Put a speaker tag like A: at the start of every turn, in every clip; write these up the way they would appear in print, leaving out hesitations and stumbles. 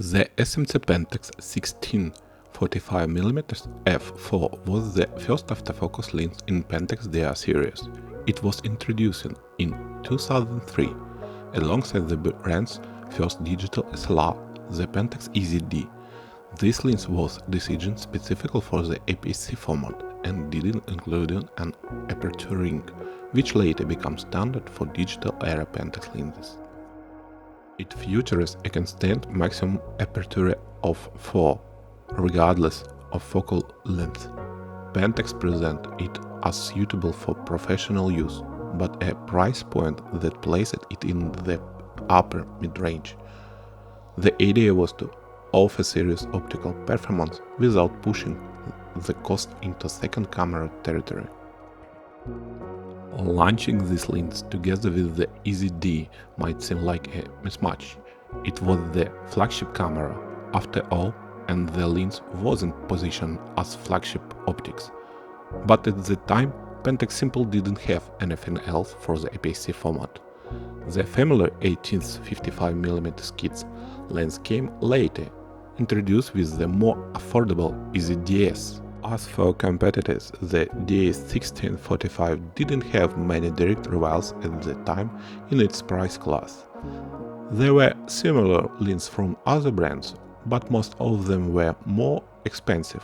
A: The SMC Pentax 16-45mm f4 was the first autofocus lens in Pentax DR series. It was introduced in 2003 alongside the brand's first digital SLR, the Pentax EZ-D. This lens was designed specifically for the APS-C format and didn't include an aperture ring, which later became standard for digital-era Pentax lenses. It features a constant maximum aperture of 4, regardless of focal length. Pentax presents it as suitable for professional use, but a price point that places it in the upper mid-range. The idea was to offer serious optical performance without pushing the cost into second camera territory. Launching this lens together with the EZ-D might seem like a mismatch. It was the flagship camera, after all, and the lens wasn't positioned as flagship optics. But at the time, Pentax simply didn't have anything else for the APS-C format. The familiar 18-55mm kits lens came later, introduced with the more affordable EZ-DS. As for competitors, the DS1645 didn't have many direct rivals at the time in its price class. There were similar lenses from other brands, but most of them were more expensive.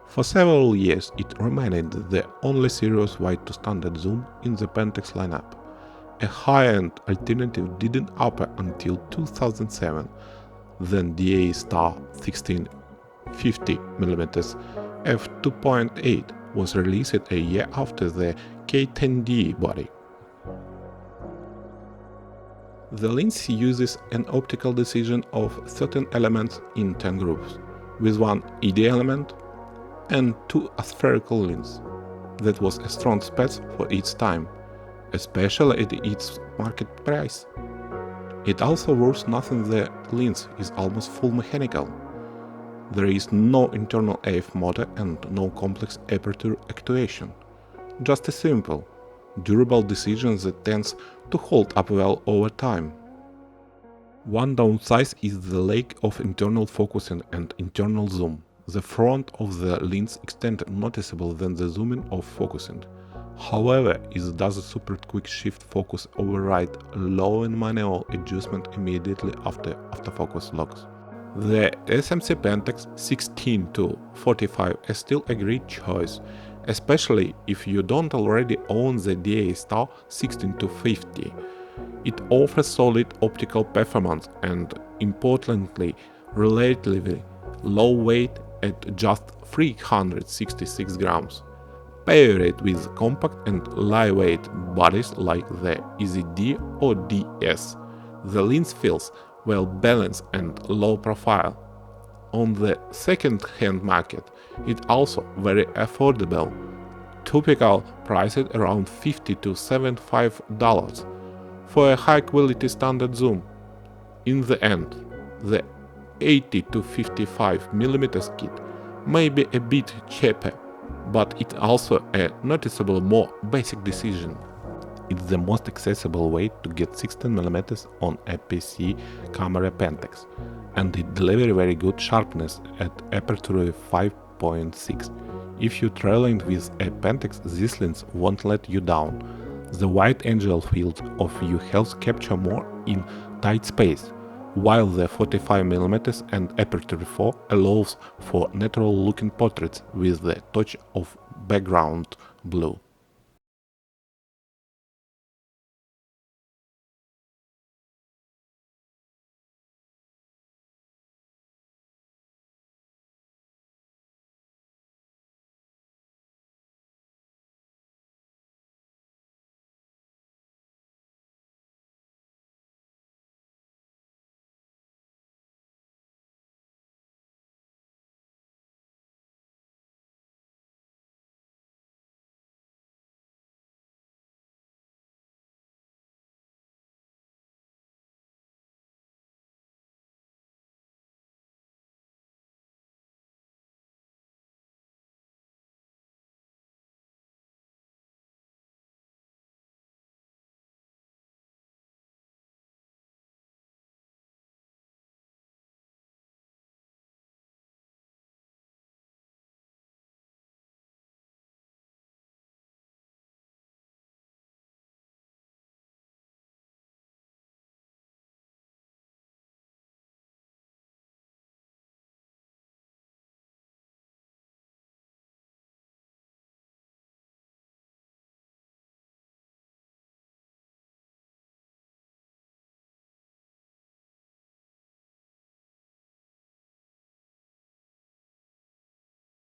A: For several years it remained the only serious wide to standard zoom in the Pentax lineup. A high-end alternative didn't appear until 2007, then DA-Star 16-50mm f2.8 was released a year after the K10D body. The lens uses an optical decision of certain elements in 10 groups, with one ED element and 2 aspherical lenses. That was a strong spec for its time, especially at its market price. It also worth nothing the lens is almost full mechanical. There is no internal AF motor and no complex aperture actuation. Just a simple, durable decision that tends to hold up well over time. One downside is the lack of internal focusing and internal zoom. The front of the lens extended noticeably than the zooming of focusing. However, it does a super quick shift focus override, allowing manual adjustment immediately after autofocus locks. The SMC Pentax 16-45 is still a great choice, especially if you don't already own the DA-Star 16-50. It offers solid optical performance and, importantly, relatively low weight at just 366 grams. Pair it with compact and lightweight bodies like the EZ-D or DS. The lens feels well balanced and low profile. On the second-hand market, it's also very affordable, typical priced around $50 to $75 for a high-quality standard zoom. In the end, the 80-55mm kit may be a bit cheaper, but it's also a noticeable more basic decision. It's the most accessible way to get 16mm on APS-C camera Pentax, and it delivers very good sharpness at aperture 5.6. If you're traveling with a Pentax, this lens won't let you down. The wide angle field of view helps capture more in tight space, while the 45mm and aperture 4 allows for natural-looking portraits with the touch of background blue.